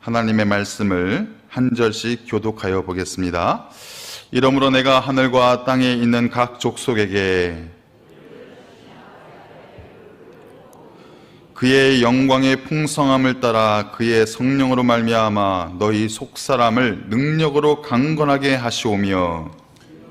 하나님의 말씀을 한 절씩 교독하여 보겠습니다. 이러므로 내가 하늘과 땅에 있는 각 족속에게 그의 영광의 풍성함을 따라 그의 성령으로 말미암아 너희 속사람을 능력으로 강건하게 하시오며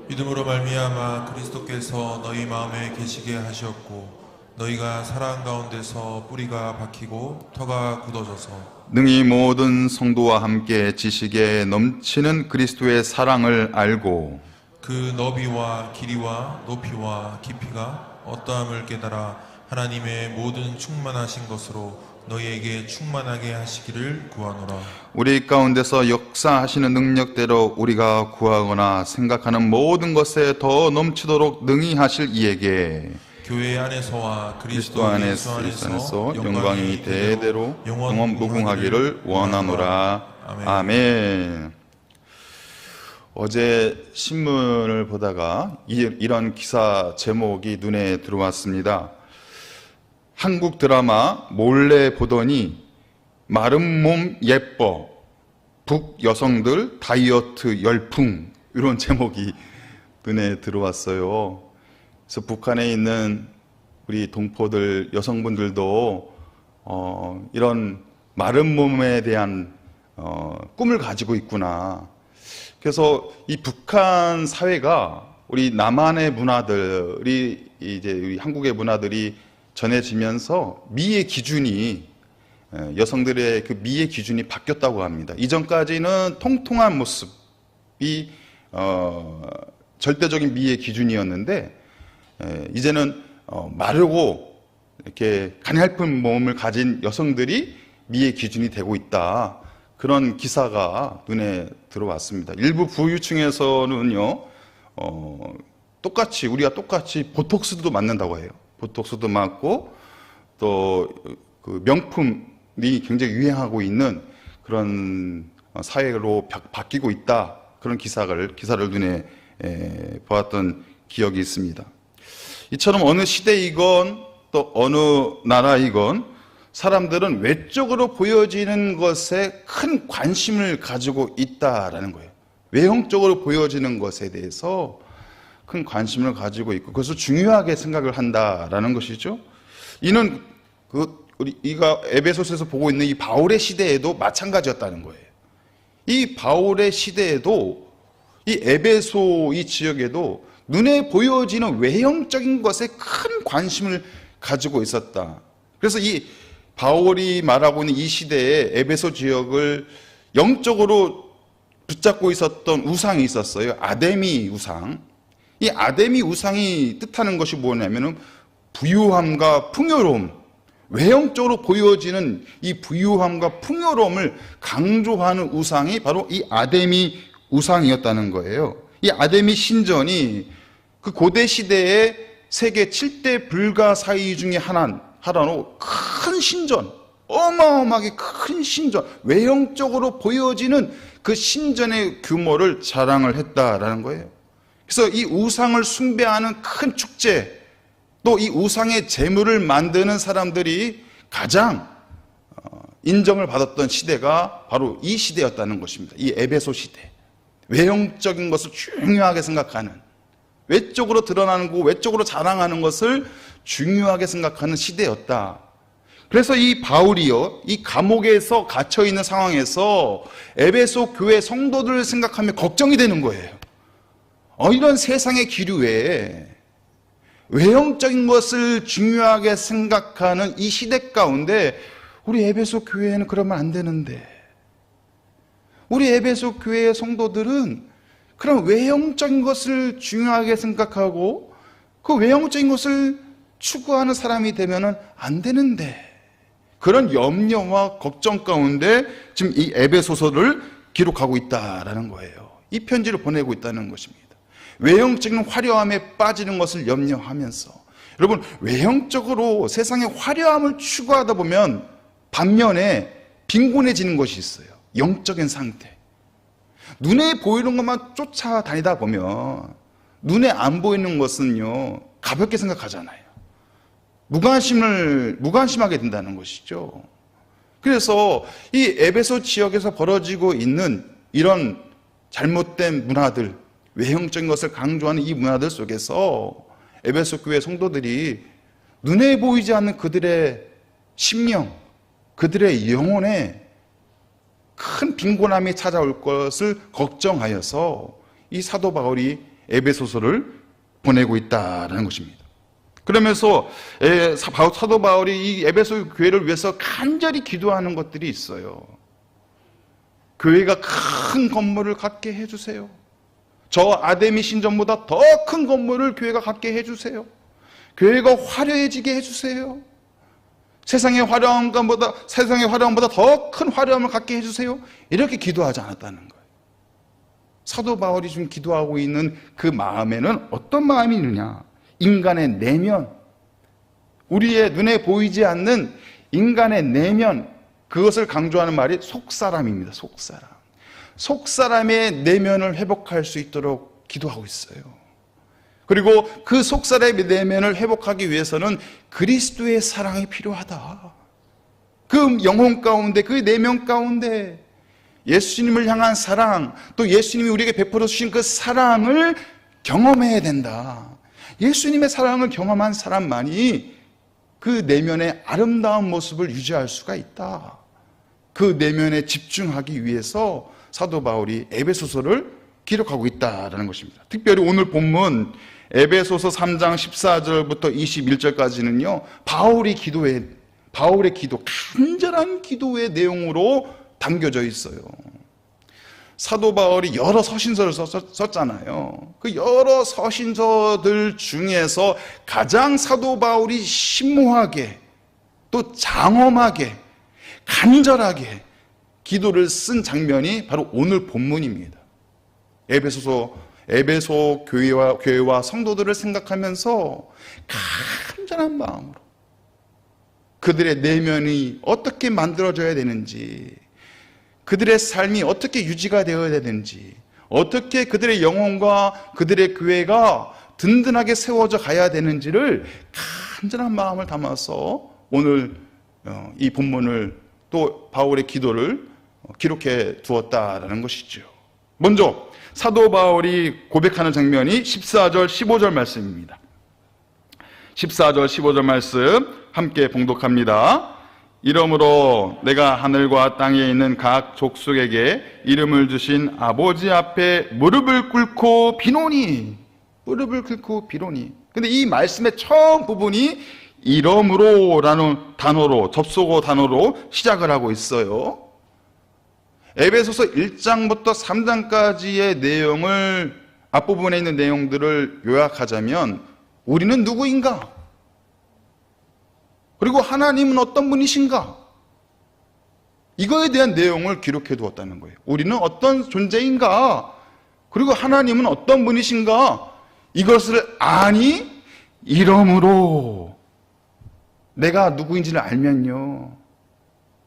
믿음으로 말미암아 그리스도께서 너희 마음에 계시게 하셨고 너희가 사랑 가운데서 뿌리가 박히고 터가 굳어져서 능히 모든 성도와 함께 지식에 넘치는 그리스도의 사랑을 알고 그 너비와 길이와 높이와 깊이가 어떠함을 깨달아 하나님의 모든 충만하신 것으로 너희에게 충만하게 하시기를 구하노라. 우리 가운데서 역사하시는 능력대로 우리가 구하거나 생각하는 모든 것에 더 넘치도록 능히 하실 이에게 교회 안에서와 그리스도 안에서 영광이 대대로 영원 무궁하기를 원하노라. 아멘. 어제 신문을 보다가 이런 기사 제목이 눈에 들어왔습니다. 한국 드라마 몰래 보더니 마른 몸 예뻐 북 여성들 다이어트 열풍, 이런 제목이 눈에 들어왔어요. 그래서 북한에 있는 우리 동포들 여성분들도 이런 마른 몸에 대한 꿈을 가지고 있구나. 그래서 이 북한 사회가 우리 남한의 문화들이 이제 우리 한국의 문화들이 전해지면서 미의 기준이 여성들의 그 미의 기준이 바뀌었다고 합니다. 이전까지는 통통한 모습이 절대적인 미의 기준이었는데 이제는 마르고 이렇게 가냘픈 몸을 가진 여성들이 미의 기준이 되고 있다. 그런 기사가 눈에 들어왔습니다. 일부 부유층에서는요, 우리가 똑같이 보톡스도 맞는다고 해요. 보톡스도 맞고 또 그 명품이 굉장히 유행하고 있는 그런 사회로 바뀌고 있다. 그런 기사를 눈에 보았던 기억이 있습니다. 이처럼 어느 시대이건 또 어느 나라이건 사람들은 외적으로 보여지는 것에 큰 관심을 가지고 있다라는 거예요. 외형적으로 보여지는 것에 대해서 큰 관심을 가지고 있고 그것을 중요하게 생각을 한다라는 것이죠. 이는 우리가 에베소서에서 보고 있는 이 바울의 시대에도 마찬가지였다는 거예요. 이 바울의 시대에도 이 에베소 이 지역에도 눈에 보여지는 외형적인 것에 큰 관심을 가지고 있었다. 그래서 이 바울이 말하고 있는 이 시대에 에베소 지역을 영적으로 붙잡고 있었던 우상이 있었어요. 아데미 우상. 이 아데미 우상이 뜻하는 것이 뭐냐면은 부유함과 풍요로움, 외형적으로 보여지는 이 부유함과 풍요로움을 강조하는 우상이 바로 이 아데미 우상이었다는 거예요. 이 아데미 신전이 그 고대 시대의 세계 7대 불가사의 중에 하나로 큰 신전, 어마어마하게 큰 신전, 외형적으로 보여지는 그 신전의 규모를 자랑을 했다라는 거예요. 그래서 이 우상을 숭배하는 큰 축제, 또 이 우상의 제물을 만드는 사람들이 가장 인정을 받았던 시대가 바로 이 시대였다는 것입니다. 이 에베소 시대. 외형적인 것을 중요하게 생각하는, 외적으로 드러나는 거, 외적으로 자랑하는 것을 중요하게 생각하는 시대였다. 그래서 이 바울이요, 이 감옥에서 갇혀 있는 상황에서 에베소 교회 성도들을 생각하며 걱정이 되는 거예요. 이런 세상의 기류에 외형적인 것을 중요하게 생각하는 이 시대 가운데 우리 에베소 교회는 그러면 안 되는데, 우리 에베소 교회의 성도들은 그런 외형적인 것을 중요하게 생각하고 그 외형적인 것을 추구하는 사람이 되면 안 되는데, 그런 염려와 걱정 가운데 지금 이 에베소서를 기록하고 있다라는 거예요. 이 편지를 보내고 있다는 것입니다. 외형적인 화려함에 빠지는 것을 염려하면서, 여러분, 외형적으로 세상의 화려함을 추구하다 보면 반면에 빈곤해지는 것이 있어요. 영적인 상태. 눈에 보이는 것만 쫓아다니다 보면 눈에 안 보이는 것은요, 가볍게 생각하잖아요. 무관심하게 된다는 것이죠. 그래서 이 에베소 지역에서 벌어지고 있는 이런 잘못된 문화들, 외형적인 것을 강조하는 이 문화들 속에서 에베소 교회 성도들이 눈에 보이지 않는 그들의 심령, 그들의 영혼에 큰 빈곤함이 찾아올 것을 걱정하여서 이 사도 바울이 에베소서를 보내고 있다는 것입니다. 그러면서 사도 바울이 이 에베소 교회를 위해서 간절히 기도하는 것들이 있어요. 교회가 큰 건물을 갖게 해주세요. 저 아데미 신전보다 더 큰 건물을 교회가 갖게 해주세요. 교회가 화려해지게 해주세요. 세상의 화려함보다 더 큰 화려함을 갖게 해주세요. 이렇게 기도하지 않았다는 거예요. 사도 바울이 지금 기도하고 있는 그 마음에는 어떤 마음이 있느냐? 인간의 내면, 우리의 눈에 보이지 않는 인간의 내면, 그것을 강조하는 말이 속사람입니다. 속사람. 속사람의 내면을 회복할 수 있도록 기도하고 있어요. 그리고 그 속사람의 내면을 회복하기 위해서는 그리스도의 사랑이 필요하다. 그 영혼 가운데, 그 내면 가운데 예수님을 향한 사랑, 또 예수님이 우리에게 베풀어 주신 그 사랑을 경험해야 된다. 예수님의 사랑을 경험한 사람만이 그 내면의 아름다운 모습을 유지할 수가 있다. 그 내면에 집중하기 위해서 사도 바울이 에베소서를 기록하고 있다는 것입니다. 특별히 오늘 본문 에베소서 3장 14절부터 21절까지는요, 바울의 기도, 간절한 기도의 내용으로 담겨져 있어요. 사도 바울이 여러 서신서를 썼잖아요. 그 여러 서신서들 중에서 가장 사도 바울이 심오하게, 또 장엄하게, 간절하게 기도를 쓴 장면이 바로 오늘 본문입니다. 에베소 교회와 성도들을 생각하면서 간절한 마음으로 그들의 내면이 어떻게 만들어져야 되는지, 그들의 삶이 어떻게 유지가 되어야 되는지, 어떻게 그들의 영혼과 그들의 교회가 든든하게 세워져 가야 되는지를 간절한 마음을 담아서 오늘 이 본문을, 또 바울의 기도를 기록해 두었다라는 것이죠. 먼저 사도 바울이 고백하는 장면이 14절 15절 말씀입니다. 14절 15절 말씀 함께 봉독합니다. 이러므로 내가 하늘과 땅에 있는 각 족속에게 이름을 주신 아버지 앞에 무릎을 꿇고 비노니. 근데 이 말씀의 처음 부분이 이러므로라는 단어로, 접속어 단어로 시작을 하고 있어요. 에베소서 1장부터 3장까지의 내용을, 앞부분에 있는 내용들을 요약하자면 우리는 누구인가? 그리고 하나님은 어떤 분이신가? 이거에 대한 내용을 기록해 두었다는 거예요. 우리는 어떤 존재인가? 그리고 하나님은 어떤 분이신가? 이것을 아니? 이러므로 내가 누구인지를 알면요,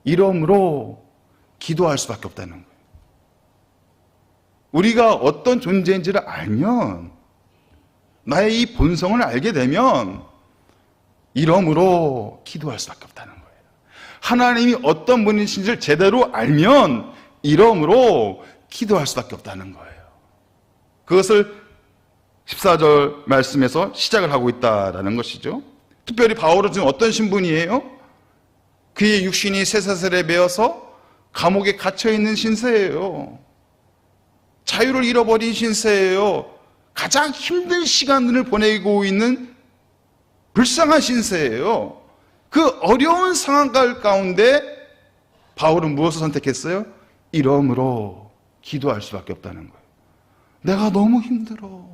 이러므로 기도할 수밖에 없다는 거예요. 우리가 어떤 존재인지를 알면, 나의 이 본성을 알게 되면 이러므로 기도할 수밖에 없다는 거예요. 하나님이 어떤 분이신지를 제대로 알면 이러므로 기도할 수밖에 없다는 거예요. 그것을 14절 말씀에서 시작을 하고 있다라는 것이죠. 특별히 바울은 지금 어떤 신분이에요? 그의 육신이 쇠사슬에 매어서 감옥에 갇혀있는 신세예요. 자유를 잃어버린 신세예요. 가장 힘든 시간을 보내고 있는 불쌍한 신세예요. 그 어려운 상황 가운데 바울은 무엇을 선택했어요? 이러므로 기도할 수밖에 없다는 거예요. 내가 너무 힘들어.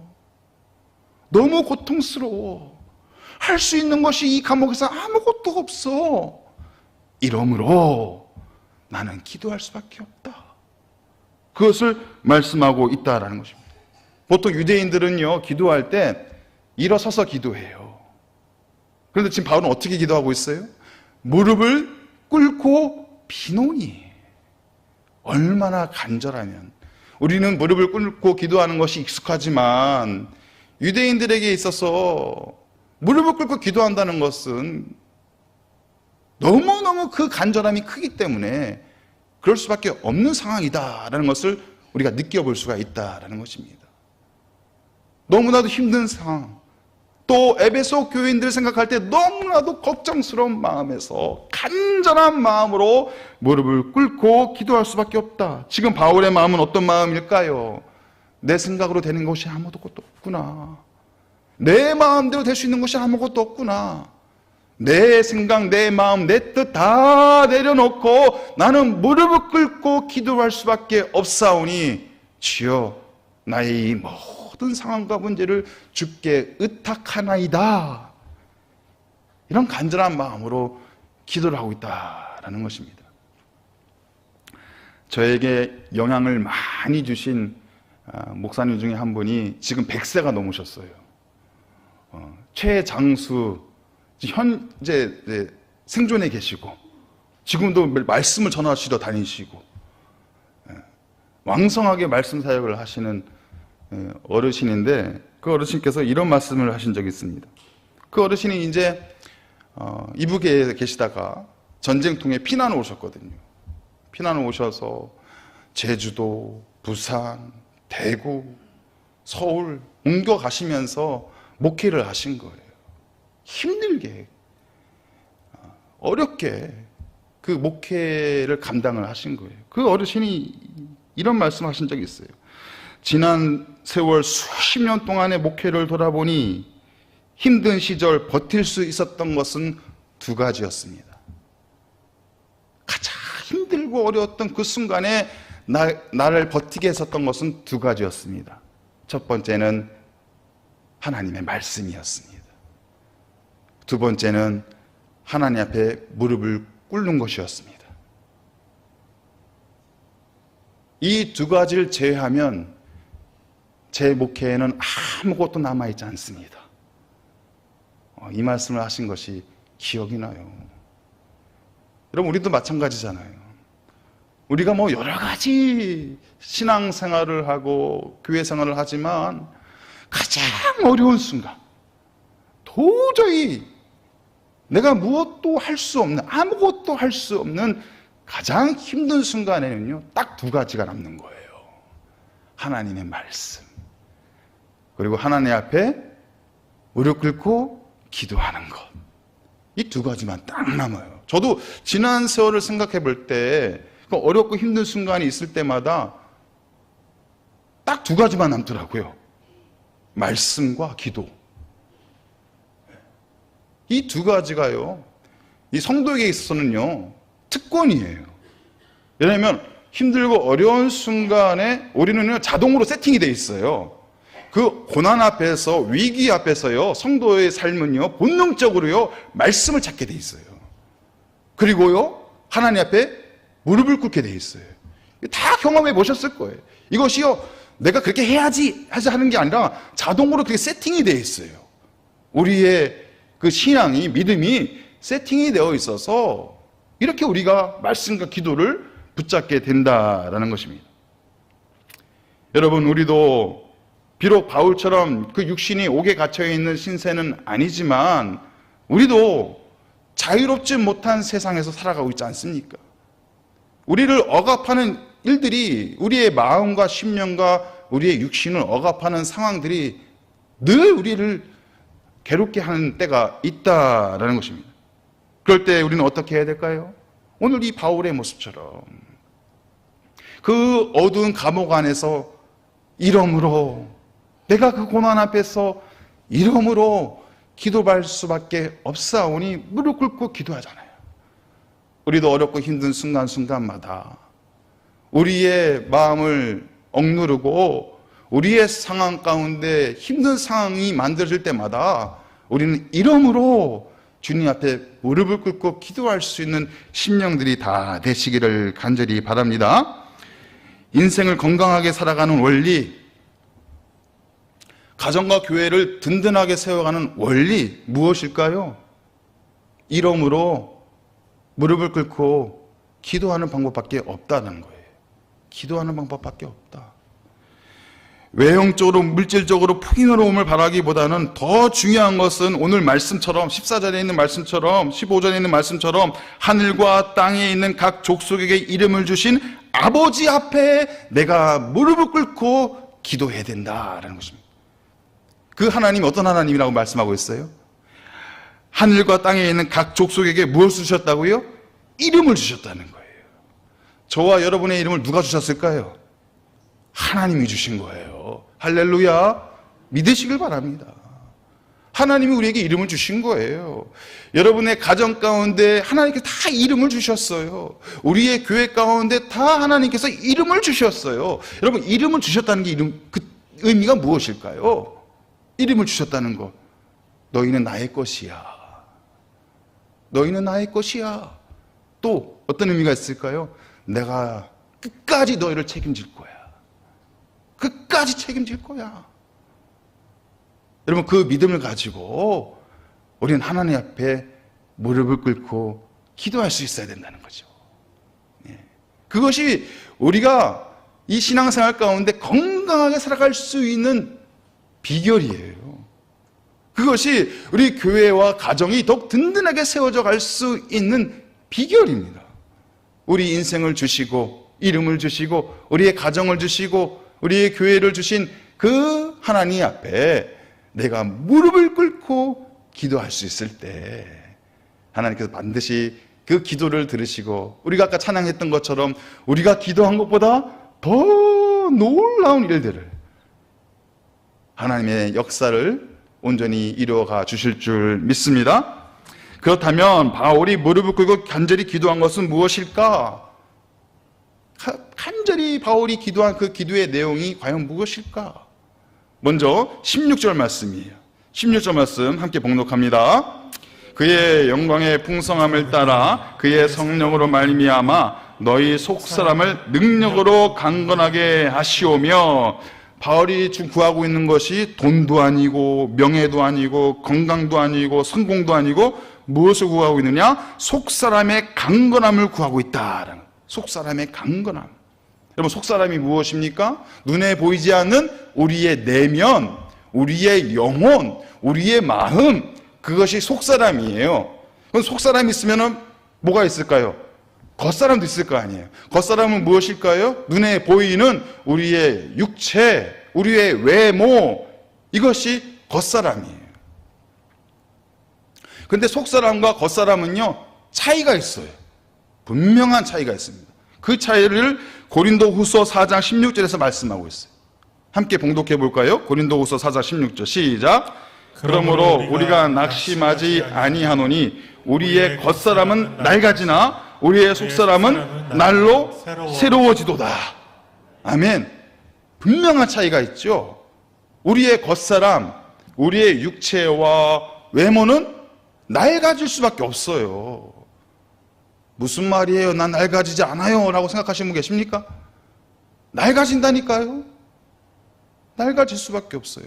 너무 고통스러워. 할 수 있는 것이 이 감옥에서 아무것도 없어. 이러므로 나는 기도할 수밖에 없다. 그것을 말씀하고 있다라는 것입니다. 보통 유대인들은요, 기도할 때 일어서서 기도해요. 그런데 지금 바울은 어떻게 기도하고 있어요? 무릎을 꿇고 비노니. 얼마나 간절하면. 우리는 무릎을 꿇고 기도하는 것이 익숙하지만 유대인들에게 있어서 무릎을 꿇고 기도한다는 것은 너무너무 그 간절함이 크기 때문에 그럴 수밖에 없는 상황이다라는 것을 우리가 느껴볼 수가 있다라는 것입니다. 너무나도 힘든 상황, 또 에베소 교인들 생각할 때 너무나도 걱정스러운 마음에서 간절한 마음으로 무릎을 꿇고 기도할 수밖에 없다. 지금 바울의 마음은 어떤 마음일까요? 내 생각으로 되는 것이 아무것도 없구나. 내 마음대로 될 수 있는 것이 아무것도 없구나. 내 생각, 내 마음, 내 뜻 다 내려놓고 나는 무릎을 꿇고 기도할 수밖에 없사오니 주여 나의 이 모든 상황과 문제를 주께 의탁하나이다. 이런 간절한 마음으로 기도를 하고 있다라는 것입니다. 저에게 영향을 많이 주신 목사님 중에 한 분이 지금 100세가 넘으셨어요. 최장수, 현재 생존에 계시고 지금도 말씀을 전하시러 다니시고 왕성하게 말씀 사역을 하시는 어르신인데, 그 어르신께서 이런 말씀을 하신 적이 있습니다. 그 어르신이 이제 이북에 계시다가 전쟁통에 피난 오셨거든요. 피난 오셔서 제주도, 부산, 대구, 서울 옮겨가시면서 목회를 하신 거예요. 힘들게, 어렵게 그 목회를 감당을 하신 거예요. 그 어르신이 이런 말씀을 하신 적이 있어요. 지난 세월 수십 년 동안의 목회를 돌아보니 힘든 시절 버틸 수 있었던 것은 두 가지였습니다. 가장 힘들고 어려웠던 그 순간에 나를 버티게 했었던 것은 두 가지였습니다. 첫 번째는 하나님의 말씀이었습니다. 두 번째는 하나님 앞에 무릎을 꿇는 것이었습니다. 이 두 가지를 제외하면 제 목회에는 아무것도 남아있지 않습니다. 이 말씀을 하신 것이 기억이 나요. 여러분, 우리도 마찬가지잖아요. 우리가 뭐 여러 가지 신앙생활을 하고 교회 생활을 하지만 가장 어려운 순간, 도저히 내가 무엇도 할 수 없는, 아무것도 할 수 없는 가장 힘든 순간에는요, 딱 두 가지가 남는 거예요. 하나님의 말씀, 그리고 하나님 앞에 무릎 꿇고 기도하는 것. 이 두 가지만 딱 남아요. 저도 지난 세월을 생각해 볼 때 어렵고 힘든 순간이 있을 때마다 딱 두 가지만 남더라고요. 말씀과 기도. 이 두 가지가요, 이 성도에게 있어서는요, 특권이에요. 왜냐하면 힘들고 어려운 순간에 우리는요, 자동으로 세팅이 돼 있어요. 그 고난 앞에서, 위기 앞에서요, 성도의 삶은요, 본능적으로요, 말씀을 찾게 돼 있어요. 그리고요, 하나님 앞에 무릎을 꿇게 돼 있어요. 다 경험해 보셨을 거예요. 이것이요, 내가 그렇게 해야지 하는 게 아니라 자동으로 그렇게 세팅이 돼 있어요. 우리의 그 신앙이, 믿음이 세팅이 되어 있어서 이렇게 우리가 말씀과 기도를 붙잡게 된다라는 것입니다. 여러분, 우리도 비록 바울처럼 그 육신이 옥에 갇혀있는 신세는 아니지만 우리도 자유롭지 못한 세상에서 살아가고 있지 않습니까? 우리를 억압하는 일들이, 우리의 마음과 심령과 우리의 육신을 억압하는 상황들이 늘 우리를 괴롭게 하는 때가 있다라는 것입니다. 그럴 때 우리는 어떻게 해야 될까요? 오늘 이 바울의 모습처럼 그 어두운 감옥 안에서 이름으로, 내가 그 고난 앞에서 이름으로 기도할 수밖에 없사오니 무릎 꿇고 기도하잖아요. 우리도 어렵고 힘든 순간순간마다 우리의 마음을 억누르고 우리의 상황 가운데 힘든 상황이 만들어질 때마다 우리는 이름으로 주님 앞에 무릎을 꿇고 기도할 수 있는 심령들이 다 되시기를 간절히 바랍니다. 인생을 건강하게 살아가는 원리, 가정과 교회를 든든하게 세워가는 원리 무엇일까요? 이름으로 무릎을 꿇고 기도하는 방법밖에 없다는 거예요. 기도하는 방법밖에 없다. 외형적으로 물질적으로 풍요로움을 바라기보다는 더 중요한 것은 오늘 말씀처럼 14절에 있는 말씀처럼 15절에 있는 말씀처럼 하늘과 땅에 있는 각 족속에게 이름을 주신 아버지 앞에 내가 무릎을 꿇고 기도해야 된다라는 것입니다. 그 하나님이 어떤 하나님이라고 말씀하고 있어요? 하늘과 땅에 있는 각 족속에게 무엇을 주셨다고요? 이름을 주셨다는 거예요. 저와 여러분의 이름을 누가 주셨을까요? 하나님이 주신 거예요. 할렐루야. 믿으시길 바랍니다. 하나님이 우리에게 이름을 주신 거예요. 여러분의 가정 가운데 하나님께서 다 이름을 주셨어요. 우리의 교회 가운데 다 하나님께서 이름을 주셨어요. 여러분, 이름을 주셨다는 게 그 의미가 무엇일까요? 이름을 주셨다는 거. 너희는 나의 것이야. 너희는 나의 것이야. 또 어떤 의미가 있을까요? 내가 끝까지 너희를 책임질 거야. 끝까지 책임질 거야. 여러분, 그 믿음을 가지고 우리는 하나님 앞에 무릎을 꿇고 기도할 수 있어야 된다는 거죠. 그것이 우리가 이 신앙생활 가운데 건강하게 살아갈 수 있는 비결이에요. 그것이 우리 교회와 가정이 더욱 든든하게 세워져 갈 수 있는 비결입니다. 우리 인생을 주시고 이름을 주시고 우리의 가정을 주시고 우리의 교회를 주신 그 하나님 앞에 내가 무릎을 꿇고 기도할 수 있을 때 하나님께서 반드시 그 기도를 들으시고 우리가 아까 찬양했던 것처럼 우리가 기도한 것보다 더 놀라운 일들을 하나님의 역사를 온전히 이루어가 주실 줄 믿습니다. 그렇다면 바울이 무릎을 꿇고 간절히 기도한 것은 무엇일까? 간절히 바울이 기도한 그 기도의 내용이 과연 무엇일까? 먼저 16절 말씀이에요. 16절 말씀 함께 봉독합니다. 그의 영광의 풍성함을 따라 그의 성령으로 말미암아 너희 속사람을 능력으로 강건하게 하시오며, 바울이 지금 구하고 있는 것이 돈도 아니고 명예도 아니고 건강도 아니고 성공도 아니고 무엇을 구하고 있느냐? 속사람의 강건함을 구하고 있다라는, 속사람의 강건함. 여러분, 속사람이 무엇입니까? 눈에 보이지 않는 우리의 내면, 우리의 영혼, 우리의 마음, 그것이 속사람이에요. 그럼 속사람이 있으면 뭐가 있을까요? 겉사람도 있을 거 아니에요. 겉사람은 무엇일까요? 눈에 보이는 우리의 육체, 우리의 외모, 이것이 겉사람이에요. 그런데 속사람과 겉사람은요, 차이가 있어요. 분명한 차이가 있습니다. 그 차이를 고린도후서 4장 16절에서 말씀하고 있어요. 함께 봉독해 볼까요? 고린도후서 4장 16절 시작. 그러므로 우리가 낙심하지 아니하노니 우리의 겉사람은 낡아지나 우리의 속사람은 날로 새로워지도다. 아멘. 분명한 차이가 있죠. 우리의 겉사람, 우리의 육체와 외모는 낡아질 수밖에 없어요. 무슨 말이에요? 난 낡아지지 않아요 라고 생각하시는 분 계십니까? 낡아진다니까요. 낡아질 수밖에 없어요.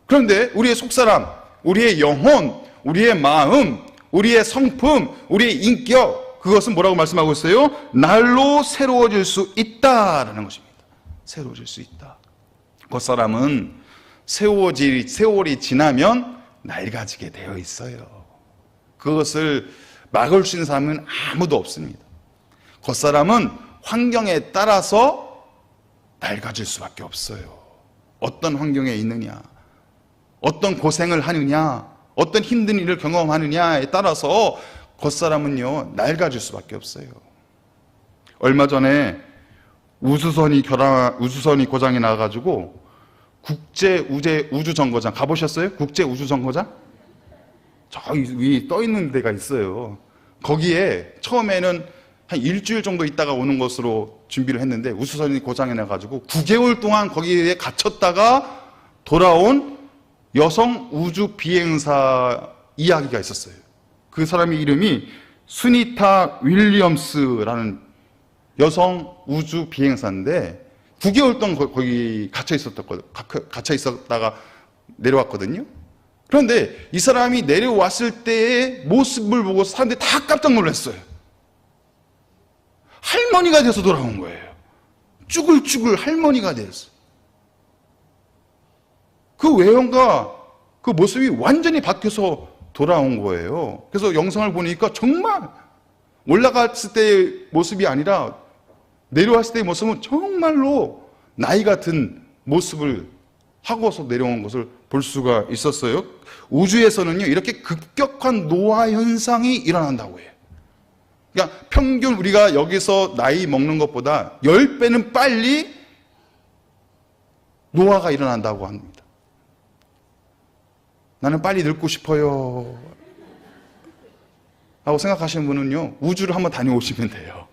그런데 우리의 속사람, 우리의 영혼, 우리의 마음, 우리의 성품, 우리의 인격, 그것은 뭐라고 말씀하고 있어요? 날로 새로워질 수 있다라는 것입니다. 새로워질 수 있다. 겉사람은 세월이 지나면 낡아지게 되어 있어요. 그것을 막을 수 있는 사람은 아무도 없습니다. 겉사람은 환경에 따라서 낡아질 수밖에 없어요. 어떤 환경에 있느냐, 어떤 고생을 하느냐, 어떤 힘든 일을 경험하느냐에 따라서 겉사람은요, 낡아질 수밖에 없어요. 얼마 전에 우주선이 고장이 나가지고 국제 우주정거장 가보셨어요? 국제 우주정거장? 저기 위에 떠 있는 데가 있어요. 거기에 처음에는 한 일주일 정도 있다가 오는 것으로 준비를 했는데 우주선이 고장이 나가지고 9개월 동안 거기에 갇혔다가 돌아온 여성 우주 비행사 이야기가 있었어요. 그 사람의 이름이 수니타 윌리엄스라는 여성 우주 비행사인데 9개월 동안 거기 갇혀 있었다가 내려왔거든요. 그런데 이 사람이 내려왔을 때의 모습을 보고 사람들이 다 깜짝 놀랐어요. 할머니가 돼서 돌아온 거예요. 쭈글쭈글 할머니가 됐어요. 그 외형과 그 모습이 완전히 바뀌어서 돌아온 거예요. 그래서 영상을 보니까 정말 올라갔을 때의 모습이 아니라 내려왔을 때의 모습은 정말로 나이 같은 모습을 하고서 내려온 것을 볼 수가 있었어요. 우주에서는요, 이렇게 급격한 노화 현상이 일어난다고 해요. 그러니까 평균 우리가 여기서 나이 먹는 것보다 10배는 빨리 노화가 일어난다고 합니다. 나는 빨리 늙고 싶어요 라고 생각하시는 분은요, 우주를 한번 다녀오시면 돼요.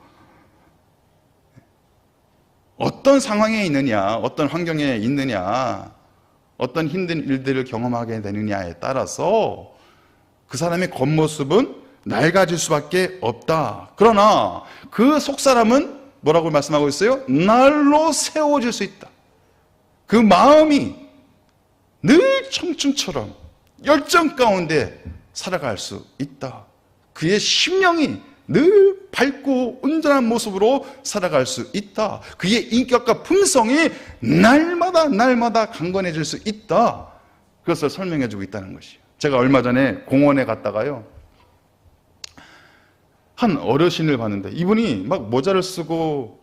어떤 상황에 있느냐, 어떤 환경에 있느냐, 어떤 힘든 일들을 경험하게 되느냐에 따라서 그 사람의 겉모습은 낡아질 수밖에 없다. 그러나 그 속사람은 뭐라고 말씀하고 있어요? 날로 세워질 수 있다. 그 마음이 늘 청춘처럼 열정 가운데 살아갈 수 있다. 그의 심령이 늘 밝고 온전한 모습으로 살아갈 수 있다. 그의 인격과 품성이 날마다 강건해질 수 있다. 그것을 설명해주고 있다는 것이에요. 제가 얼마 전에 공원에 갔다가요, 한 어르신을 봤는데 이분이 막 모자를 쓰고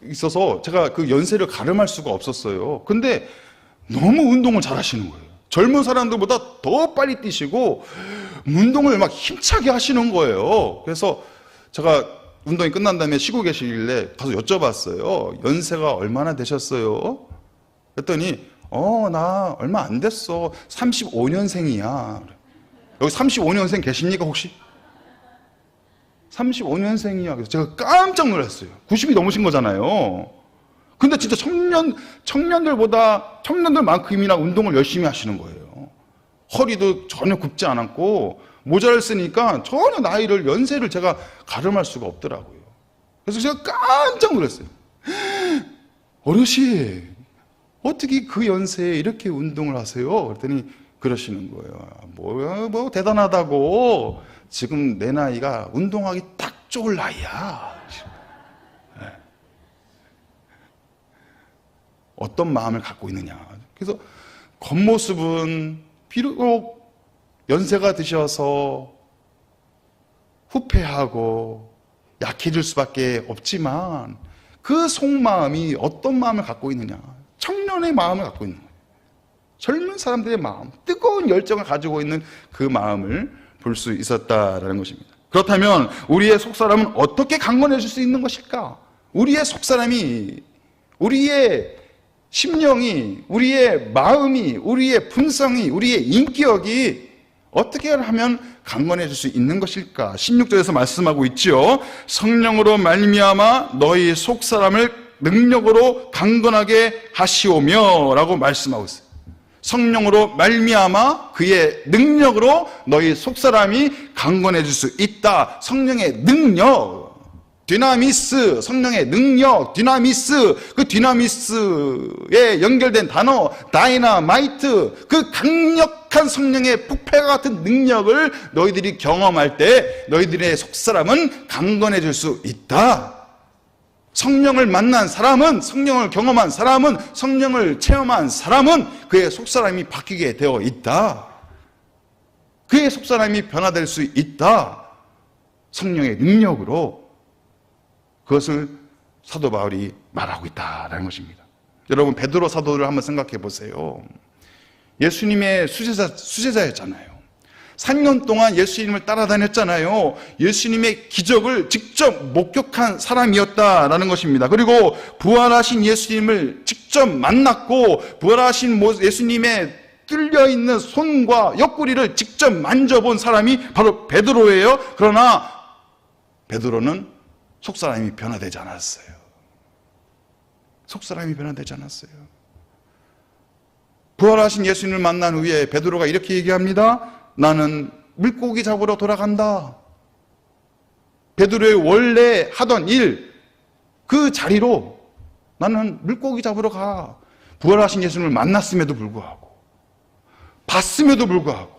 있어서 제가 그 연세를 가늠할 수가 없었어요. 근데 너무 운동을 잘 하시는 거예요. 젊은 사람들보다 더 빨리 뛰시고 운동을 막 힘차게 하시는 거예요. 그래서 제가 운동이 끝난 다음에 쉬고 계시길래 가서 여쭤봤어요. 연세가 얼마나 되셨어요? 그랬더니 나 얼마 안 됐어. 35년생이야. 여기 35년생 계십니까 혹시? 35년생이야. 그래서 제가 깜짝 놀랐어요. 90이 넘으신 거잖아요. 근데 진짜 청년들만큼이나 운동을 열심히 하시는 거예요. 허리도 전혀 굽지 않았고 모자를 쓰니까 전혀 연세를 제가 가늠할 수가 없더라고요. 그래서 제가 깜짝 놀랐어요. 어르신, 어떻게 그 연세에 이렇게 운동을 하세요? 그랬더니 그러시는 거예요. 뭐 대단하다고. 지금 내 나이가 운동하기 딱 좋을 나이야. 네. 어떤 마음을 갖고 있느냐. 그래서 겉모습은 비록 연세가 드셔서 후패하고 약해질 수밖에 없지만 그 속마음이 어떤 마음을 갖고 있느냐. 청년의 마음을 갖고 있는 거예요. 젊은 사람들의 마음, 뜨거운 열정을 가지고 있는 그 마음을 볼 수 있었다라는 것입니다. 그렇다면 우리의 속사람은 어떻게 강건해질 수 있는 것일까? 우리의 속사람이, 우리의 심령이, 우리의 마음이, 우리의 품성이, 우리의 인격이 어떻게 하면 강건해질 수 있는 것일까? 16절에서 말씀하고 있죠. 성령으로 말미암아 너희 속사람을 능력으로 강건하게 하시오며 라고 말씀하고 있어요. 성령으로 말미암아 그의 능력으로 너희 속사람이 강건해질 수 있다. 성령의 능력, 디나미스, 성령의 능력, 디나미스, 그 디나미스에 연결된 단어 다이나마이트, 그 강력한 성령의 폭발 같은 능력을 너희들이 경험할 때 너희들의 속사람은 강건해질 수 있다. 성령을 만난 사람은, 성령을 경험한 사람은, 성령을 체험한 사람은 그의 속사람이 바뀌게 되어 있다. 그의 속사람이 변화될 수 있다. 성령의 능력으로. 그것을 사도 바울이 말하고 있다라는 것입니다. 여러분, 베드로 사도를 한번 생각해 보세요. 예수님의 수제자였잖아요. 3년 동안 예수님을 따라다녔잖아요. 예수님의 기적을 직접 목격한 사람이었다라는 것입니다. 그리고 부활하신 예수님을 직접 만났고 부활하신 예수님의 뚫려있는 손과 옆구리를 직접 만져본 사람이 바로 베드로예요. 그러나 베드로는 속사람이 변화되지 않았어요. 속사람이 변화되지 않았어요. 부활하신 예수님을 만난 후에 베드로가 이렇게 얘기합니다. 나는 물고기 잡으러 돌아간다. 베드로의 원래 하던 일, 그 자리로 나는 물고기 잡으러 가. 부활하신 예수님을 만났음에도 불구하고, 봤음에도 불구하고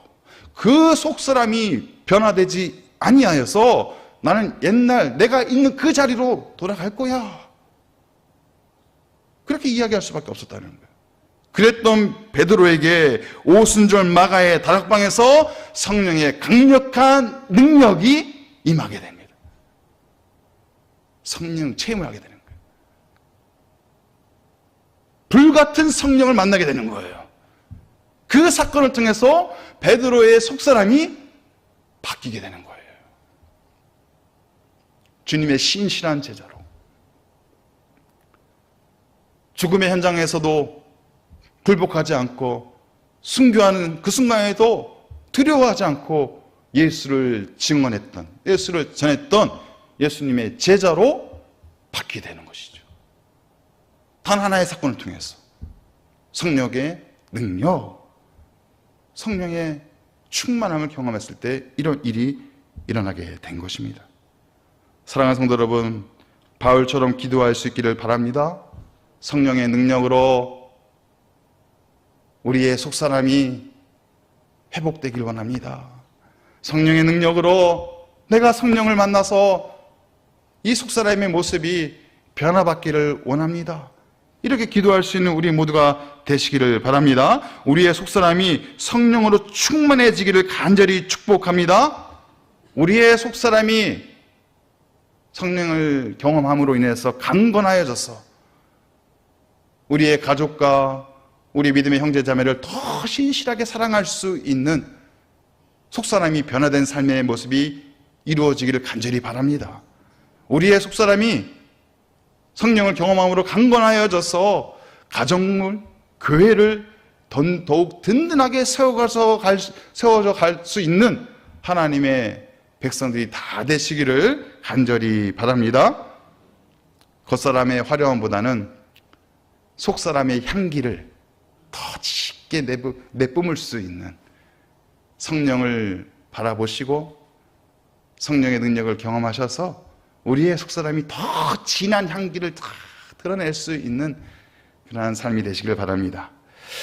그 속사람이 변화되지 아니하여서 나는 옛날 내가 있는 그 자리로 돌아갈 거야. 그렇게 이야기할 수밖에 없었다는 거예요. 그랬던 베드로에게 오순절 마가의 다락방에서 성령의 강력한 능력이 임하게 됩니다. 성령 체험을 하게 되는 거예요. 불같은 성령을 만나게 되는 거예요. 그 사건을 통해서 베드로의 속사람이 바뀌게 되는 거예요. 주님의 신실한 제자로. 죽음의 현장에서도 굴복하지 않고 순교하는 그 순간에도 두려워하지 않고 예수를 증언했던, 예수를 전했던 예수님의 제자로 바뀌게 되는 것이죠. 단 하나의 사건을 통해서 성령의 능력, 성령의 충만함을 경험했을 때 이런 일이 일어나게 된 것입니다. 사랑하는 성도 여러분, 바울처럼 기도할 수 있기를 바랍니다. 성령의 능력으로 우리의 속사람이 회복되길 원합니다. 성령의 능력으로 내가 성령을 만나서 이 속사람의 모습이 변화받기를 원합니다. 이렇게 기도할 수 있는 우리 모두가 되시기를 바랍니다. 우리의 속사람이 성령으로 충만해지기를 간절히 축복합니다. 우리의 속사람이 성령을 경험함으로 인해서 강건하여져서 우리의 가족과 우리 믿음의 형제자매를 더 신실하게 사랑할 수 있는 속사람이 변화된 삶의 모습이 이루어지기를 간절히 바랍니다. 우리의 속사람이 성령을 경험함으로 강건하여져서 가정물, 교회를 더욱 든든하게 세워져 갈 수 있는 하나님의 백성들이 다 되시기를 간절히 바랍니다. 겉사람의 화려함보다는 속사람의 향기를 더 짙게 내뿜을 수 있는 성령을 바라보시고 성령의 능력을 경험하셔서 우리의 속사람이 더 진한 향기를 다 드러낼 수 있는 그러한 삶이 되시길 바랍니다.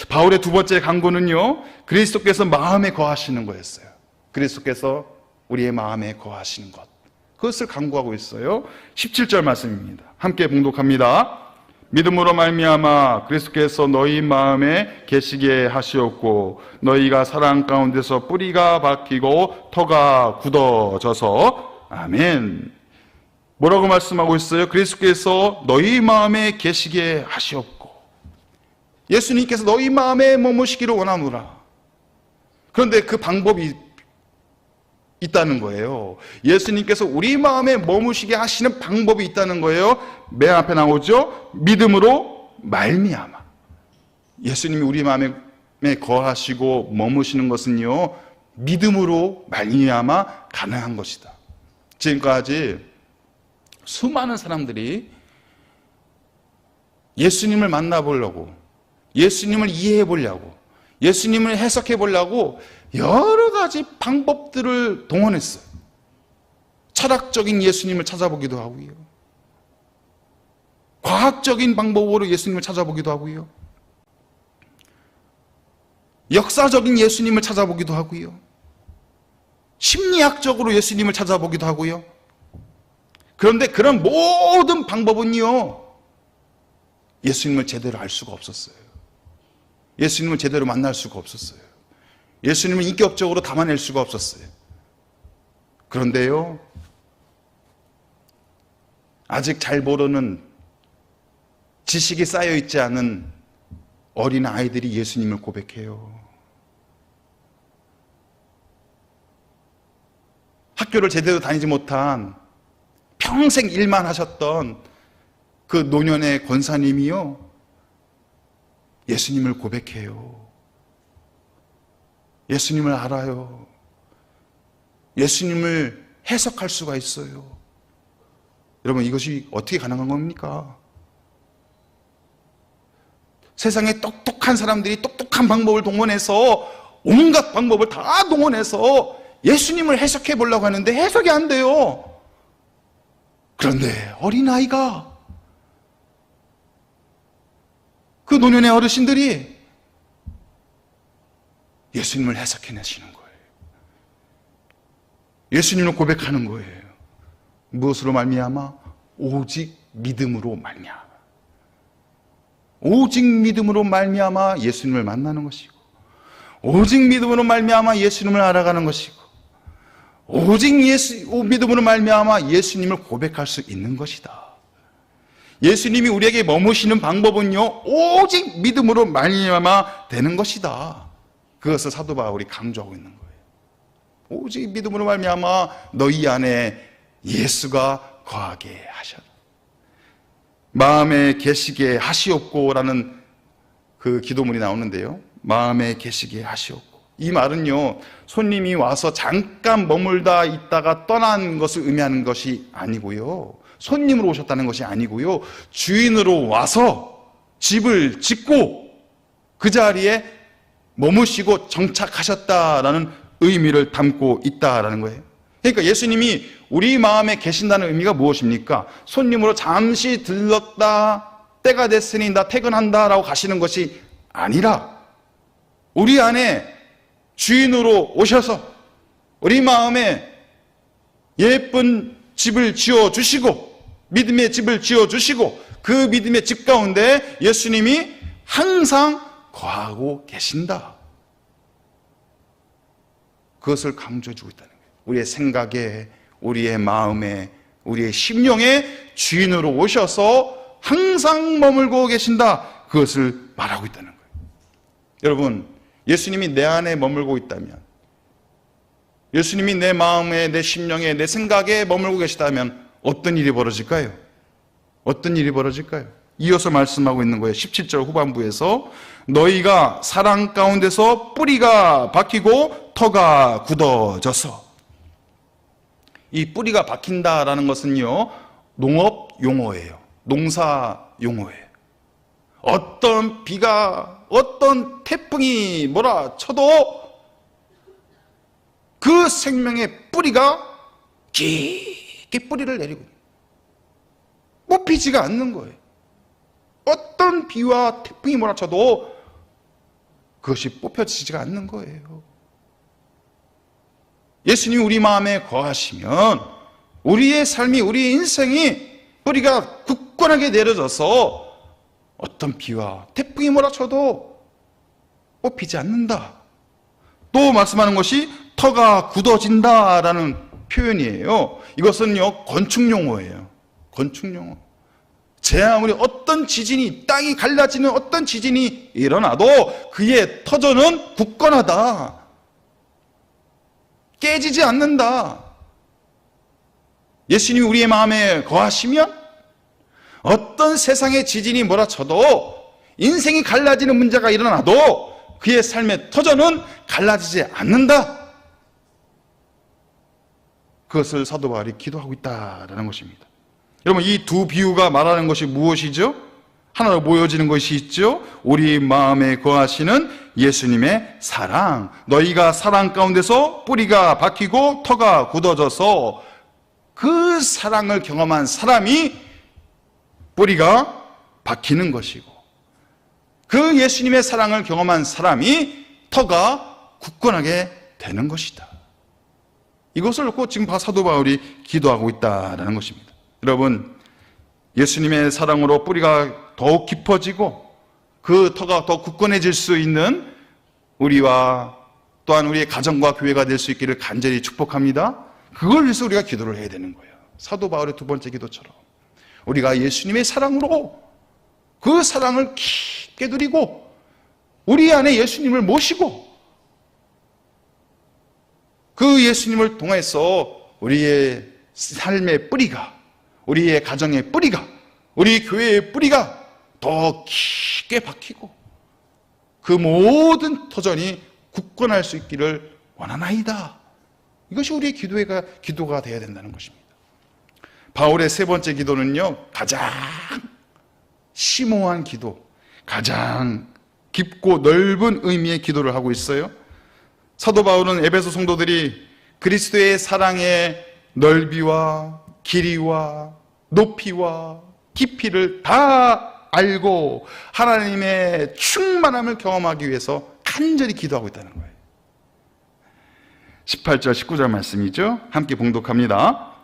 바울의 두 번째 강구는요, 그리스도께서 마음에 거하시는 거였어요. 그리스도께서 우리의 마음에 거하시는 것, 그것을 강구하고 있어요. 17절 말씀입니다. 함께 봉독합니다. 믿음으로 말미암아 그리스도께서 너희 마음에 계시게 하시었고 너희가 사랑 가운데서 뿌리가 박히고 터가 굳어져서. 아멘. 뭐라고 말씀하고 있어요? 그리스도께서 너희 마음에 계시게 하시었고, 예수님께서 너희 마음에 머무시기를 원하노라. 그런데 그 방법이 있다는 거예요. 예수님께서 우리 마음에 머무시게 하시는 방법이 있다는 거예요. 맨 앞에 나오죠? 믿음으로 말미암아. 예수님이 우리 마음에 거하시고 머무시는 것은요, 믿음으로 말미암아 가능한 것이다. 지금까지 수많은 사람들이 예수님을 만나보려고, 예수님을 이해해 보려고, 예수님을 해석해 보려고 여러 가지 방법들을 동원했어요. 철학적인 예수님을 찾아보기도 하고요, 과학적인 방법으로 예수님을 찾아보기도 하고요, 역사적인 예수님을 찾아보기도 하고요, 심리학적으로 예수님을 찾아보기도 하고요. 그런데 그런 모든 방법은요, 예수님을 제대로 알 수가 없었어요. 예수님을 제대로 만날 수가 없었어요. 예수님을 인격적으로 담아낼 수가 없었어요. 그런데요, 아직 잘 모르는, 지식이 쌓여있지 않은 어린 아이들이 예수님을 고백해요. 학교를 제대로 다니지 못한 평생 일만 하셨던 그 노년의 권사님이요, 예수님을 고백해요. 예수님을 알아요. 예수님을 해석할 수가 있어요. 여러분, 이것이 어떻게 가능한 겁니까? 세상에 똑똑한 사람들이 똑똑한 방법을 동원해서, 온갖 방법을 다 동원해서 예수님을 해석해 보려고 하는데 해석이 안 돼요. 그런데 어린아이가, 그 노년의 어르신들이 예수님을 해석해내시는 거예요. 예수님을 고백하는 거예요. 무엇으로 말미암아? 오직 믿음으로 말미암아. 오직 믿음으로 말미암아 예수님을 만나는 것이고, 오직 믿음으로 말미암아 예수님을 알아가는 것이고, 오직 믿음으로 말미암아 예수님을 고백할 수 있는 것이다. 예수님이 우리에게 머무시는 방법은요, 오직 믿음으로 말미암아 되는 것이다. 그것을 사도 바울이 강조하고 있는 거예요. 오직 믿음으로 말미암아 너희 안에 예수가 거하게 하셨다. 마음에 계시게 하시옵고라는 그 기도문이 나오는데요, 마음에 계시게 하시옵고, 이 말은요, 손님이 와서 잠깐 머물다 있다가 떠난 것을 의미하는 것이 아니고요, 손님으로 오셨다는 것이 아니고요, 주인으로 와서 집을 짓고 그 자리에 머무시고 정착하셨다라는 의미를 담고 있다라는 거예요. 그러니까 예수님이 우리 마음에 계신다는 의미가 무엇입니까? 손님으로 잠시 들렀다, 때가 됐으니 나 퇴근한다라고 가시는 것이 아니라 우리 안에 주인으로 오셔서 우리 마음에 예쁜 집을 지어주시고, 믿음의 집을 지어주시고, 그 믿음의 집 가운데 예수님이 항상 거하고 계신다. 그것을 강조해주고 있다는 거예요. 우리의 생각에, 우리의 마음에, 우리의 심령에 주인으로 오셔서 항상 머물고 계신다. 그것을 말하고 있다는 거예요. 여러분, 예수님이 내 안에 머물고 있다면, 예수님이 내 마음에, 내 심령에, 내 생각에 머물고 계시다면 어떤 일이 벌어질까요? 어떤 일이 벌어질까요? 이어서 말씀하고 있는 거예요. 17절 후반부에서 너희가 사랑 가운데서 뿌리가 박히고 터가 굳어져서. 이 뿌리가 박힌다라는 것은요, 농업 용어예요. 농사 용어예요. 어떤 비가, 어떤 태풍이 몰아쳐도 그 생명의 뿌리가 깊게 뿌리를 내리고 뽑히지가 않는 거예요. 어떤 비와 태풍이 몰아쳐도 그것이 뽑혀지지가 않는 거예요. 예수님이 우리 마음에 거하시면 우리의 삶이, 우리의 인생이 뿌리가 굳건하게 내려져서 어떤 비와 태풍이 몰아쳐도 뽑히지 않는다. 또 말씀하는 것이 터가 굳어진다라는 표현이에요. 이것은요, 건축용어예요. 건축용어. 제 아무리 어떤 지진이, 땅이 갈라지는 어떤 지진이 일어나도 그의 터전은 굳건하다. 깨지지 않는다. 예수님이 우리의 마음에 거하시면 어떤 세상의 지진이 몰아쳐도, 인생이 갈라지는 문제가 일어나도 그의 삶의 터전은 갈라지지 않는다. 그것을 사도 바울이 기도하고 있다라는 것입니다. 여러분, 이 두 비유가 말하는 것이 무엇이죠? 하나로 모여지는 것이 있죠. 우리 마음에 거하시는 예수님의 사랑. 너희가 사랑 가운데서 뿌리가 박히고 터가 굳어져서 그 사랑을 경험한 사람이 뿌리가 박히는 것이고, 그 예수님의 사랑을 경험한 사람이 터가 굳건하게 되는 것이다. 이것을 놓고 지금 사도 바울이 기도하고 있다는 것입니다. 여러분, 예수님의 사랑으로 뿌리가 더욱 깊어지고 그 터가 더 굳건해질 수 있는 우리와 또한 우리의 가정과 교회가 될 수 있기를 간절히 축복합니다. 그걸 위해서 우리가 기도를 해야 되는 거예요. 사도 바울의 두 번째 기도처럼 우리가 예수님의 사랑으로 그 사랑을 깊게 누리고 우리 안에 예수님을 모시고 그 예수님을 통해서 우리의 삶의 뿌리가, 우리의 가정의 뿌리가, 우리 교회의 뿌리가 더 깊게 박히고 그 모든 터전이 굳건할 수 있기를 원하나이다. 이것이 우리의 기도가 되어야 된다는 것입니다. 바울의 세 번째 기도는요, 가장 심오한 기도, 가장 깊고 넓은 의미의 기도를 하고 있어요. 사도 바울은 에베소 성도들이 그리스도의 사랑의 넓이와 길이와 높이와 깊이를 다 알고 하나님의 충만함을 경험하기 위해서 간절히 기도하고 있다는 거예요. 18절 19절 말씀이죠. 함께 봉독합니다.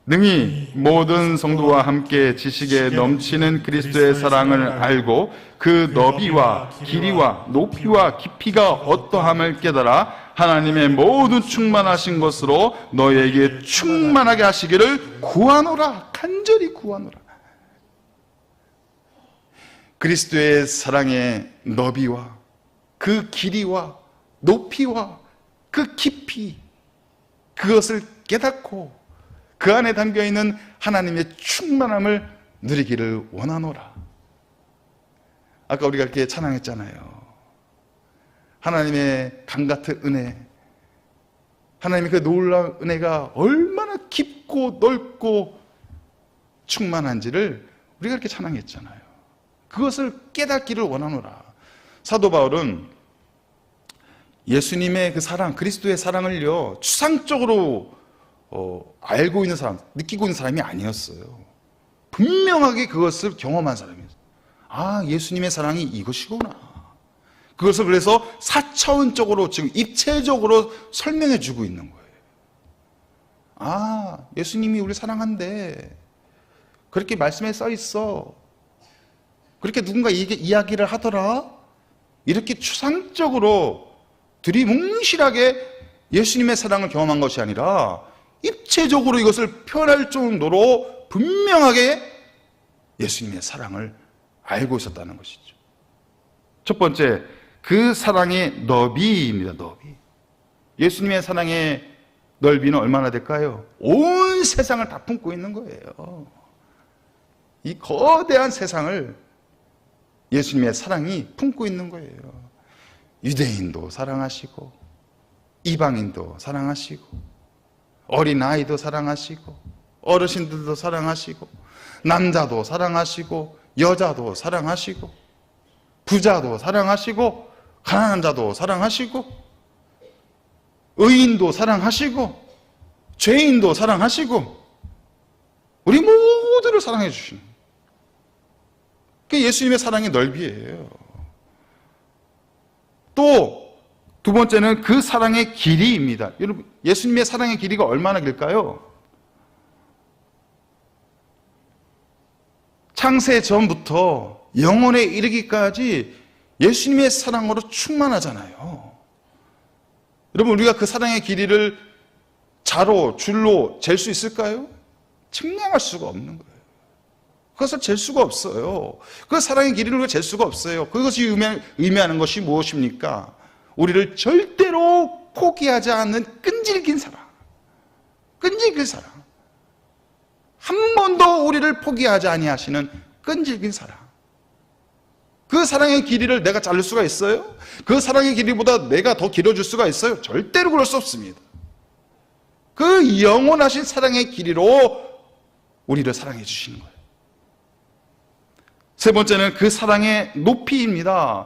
능히 모든 성도와 함께 지식에 넘치는 그리스도의 사랑을 알고 그 너비와 길이와 높이와 깊이가 어떠함을 깨달아 하나님의 모든 충만하신 것으로 너희에게 충만하게 하시기를 구하노라. 간절히 구하노라. 그리스도의 사랑의 너비와 그 길이와 높이와 그 깊이, 그것을 깨닫고 그 안에 담겨있는 하나님의 충만함을 누리기를 원하노라. 아까 우리가 이렇게 찬양했잖아요. 하나님의 강같은 은혜, 하나님의 그 놀라운 은혜가 얼마나 깊고 넓고 충만한지를 우리가 이렇게 찬양했잖아요. 그것을 깨닫기를 원하노라. 사도 바울은 예수님의 그 사랑, 그리스도의 사랑을요, 추상적으로 알고 있는 사람, 느끼고 있는 사람이 아니었어요. 분명하게 그것을 경험한 사람이었어요. 아, 예수님의 사랑이 이것이구나. 그것을 그래서 4차원적으로 지금 입체적으로 설명해 주고 있는 거예요. 아, 예수님이 우리 사랑한대. 그렇게 말씀에 써 있어. 그렇게 누군가 이야기를 하더라. 이렇게 추상적으로 두리뭉실하게 예수님의 사랑을 경험한 것이 아니라 입체적으로 이것을 표현할 정도로 분명하게 예수님의 사랑을 알고 있었다는 것이죠. 첫 번째, 그 사랑의 너비입니다. 너비. 예수님의 사랑의 넓이는 얼마나 될까요? 온 세상을 다 품고 있는 거예요. 이 거대한 세상을 예수님의 사랑이 품고 있는 거예요. 유대인도 사랑하시고 이방인도 사랑하시고 어린아이도 사랑하시고 어르신들도 사랑하시고 남자도 사랑하시고 여자도 사랑하시고 부자도 사랑하시고 가난한 자도 사랑하시고 의인도 사랑하시고 죄인도 사랑하시고 우리 모두를 사랑해 주시는, 그게 예수님의 사랑의 넓이에요. 또 두 번째는 그 사랑의 길이입니다. 여러분, 예수님의 사랑의 길이가 얼마나 길까요? 창세 전부터 영원에 이르기까지 예수님의 사랑으로 충만하잖아요. 여러분, 우리가 그 사랑의 길이를 자로, 줄로 잴 수 있을까요? 측량할 수가 없는 거예요. 그것을 잴 수가 없어요. 그 사랑의 길이를 잴 수가 없어요. 그것이 의미하는 것이 무엇입니까? 우리를 절대로 포기하지 않는 끈질긴 사랑. 끈질긴 사랑. 한 번도 우리를 포기하지 아니하시는 끈질긴 사랑. 그 사랑의 길이를 내가 자를 수가 있어요? 그 사랑의 길이보다 내가 더 길어질 수가 있어요? 절대로 그럴 수 없습니다. 그 영원하신 사랑의 길이로 우리를 사랑해 주시는 거예요. 세 번째는 그 사랑의 높이입니다.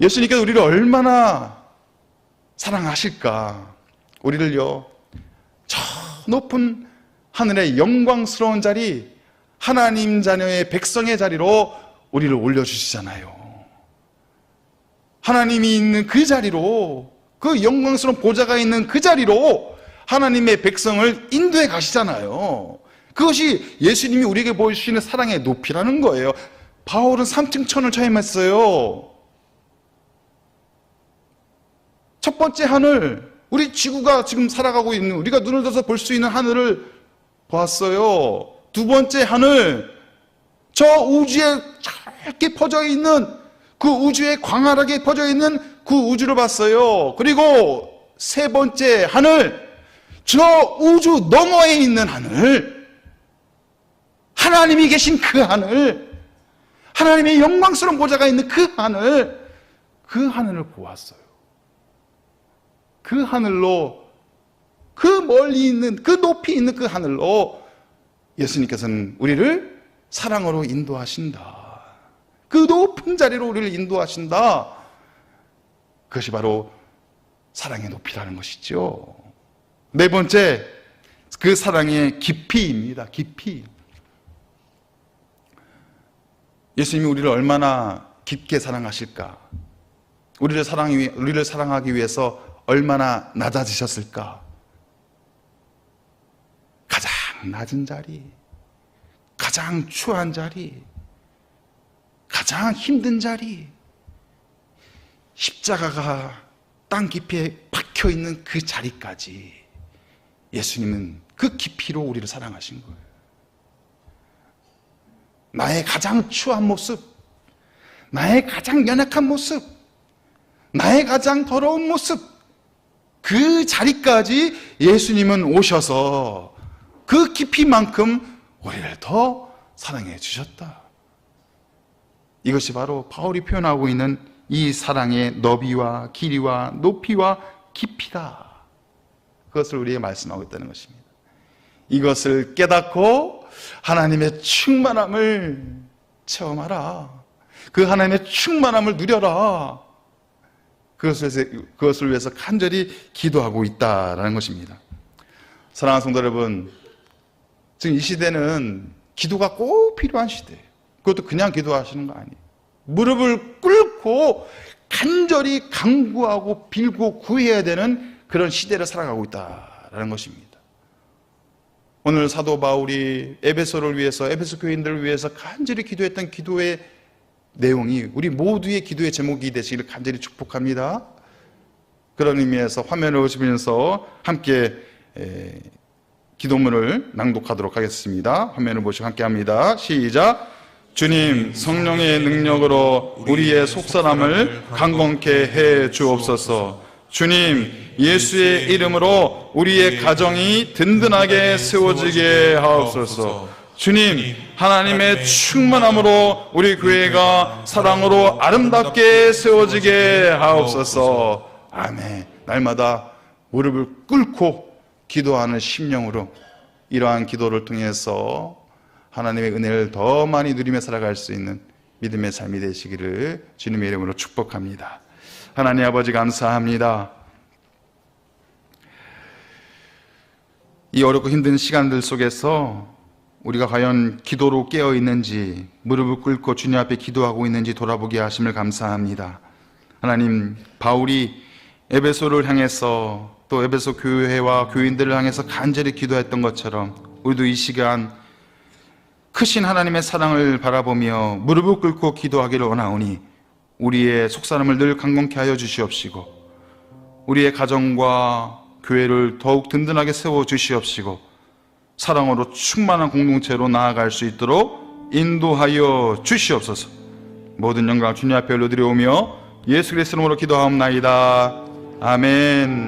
예수님께서 우리를 얼마나 사랑하실까? 우리를요, 저 높은 하늘의 영광스러운 자리, 하나님 자녀의 백성의 자리로 우리를 올려주시잖아요. 하나님이 있는 그 자리로, 그 영광스러운 보좌가 있는 그 자리로 하나님의 백성을 인도해 가시잖아요. 그것이 예수님이 우리에게 보여주시는 사랑의 높이라는 거예요. 바울은 3층 천을 체험했어요. 첫 번째 하늘, 우리 지구가 지금 살아가고 있는, 우리가 눈을 들어서 볼 수 있는 하늘을 보았어요. 두 번째 하늘, 저 우주에 짧게 퍼져 있는, 그 우주에 광활하게 퍼져 있는 그 우주를 봤어요. 그리고 세 번째 하늘, 저 우주 너머에 있는 하늘, 하나님이 계신 그 하늘, 하나님의 영광스러운 보좌가 있는 그 하늘을 보았어요. 그 하늘로, 그 멀리 있는, 그 높이 있는 그 하늘로 예수님께서는 우리를 사랑으로 인도하신다. 그 높은 자리로 우리를 인도하신다. 그것이 바로 사랑의 높이라는 것이죠. 네 번째, 그 사랑의 깊이입니다. 깊이. 예수님이 우리를 얼마나 깊게 사랑하실까? 우리를 사랑하기 위해서 얼마나 낮아지셨을까? 가장 낮은 자리, 가장 추한 자리, 가장 힘든 자리, 십자가가 땅 깊이에 박혀 있는 그 자리까지 예수님은 그 깊이로 우리를 사랑하신 거예요. 나의 가장 추한 모습, 나의 가장 연약한 모습, 나의 가장 더러운 모습, 그 자리까지 예수님은 오셔서 그 깊이만큼 우리를 더 사랑해 주셨다. 이것이 바로 바울이 표현하고 있는 이 사랑의 너비와 길이와 높이와 깊이다. 그것을 우리에게 말씀하고 있다는 것입니다. 이것을 깨닫고 하나님의 충만함을 체험하라. 그 하나님의 충만함을 누려라. 그것을 위해서 간절히 기도하고 있다라는 것입니다. 사랑하는 성도 여러분, 지금 이 시대는 기도가 꼭 필요한 시대예요. 그것도 그냥 기도하시는 거 아니에요. 무릎을 꿇고 간절히 간구하고 빌고 구해야 되는 그런 시대를 살아가고 있다라는 것입니다. 오늘 사도 바울이 에베소를 위해서, 에베소 교인들을 위해서 간절히 기도했던 기도의 내용이 우리 모두의 기도의 제목이 되시기를 간절히 축복합니다. 그런 의미에서 화면을 보시면서 함께 기도문을 낭독하도록 하겠습니다. 화면을 보시고 함께 합니다. 시작. 주님, 성령의 능력으로 우리의 속사람을 강건케 해 주옵소서. 주님, 예수의 이름으로 우리의 가정이 든든하게 세워지게 하옵소서. 주님, 하나님의 충만함으로 우리 교회가 사랑으로 아름답게 세워지게 하옵소서. 아멘. 날마다 무릎을 꿇고 기도하는 심령으로 이러한 기도를 통해서 하나님의 은혜를 더 많이 누리며 살아갈 수 있는 믿음의 삶이 되시기를 주님의 이름으로 축복합니다. 하나님 아버지 감사합니다. 이 어렵고 힘든 시간들 속에서 우리가 과연 기도로 깨어 있는지, 무릎을 꿇고 주님 앞에 기도하고 있는지 돌아보게 하심을 감사합니다. 하나님, 바울이 에베소를 향해서 또 에베소 교회와 교인들을 향해서 간절히 기도했던 것처럼 우리도 이 시간 크신 하나님의 사랑을 바라보며 무릎을 꿇고 기도하기를 원하오니 우리의 속사람을 늘 강건케 하여 주시옵시고 우리의 가정과 교회를 더욱 든든하게 세워 주시옵시고 사랑으로 충만한 공동체로 나아갈 수 있도록 인도하여 주시옵소서. 모든 영광 주님 앞에 올려드려오며 예수 그리스도 이름으로 기도하옵나이다. 아멘.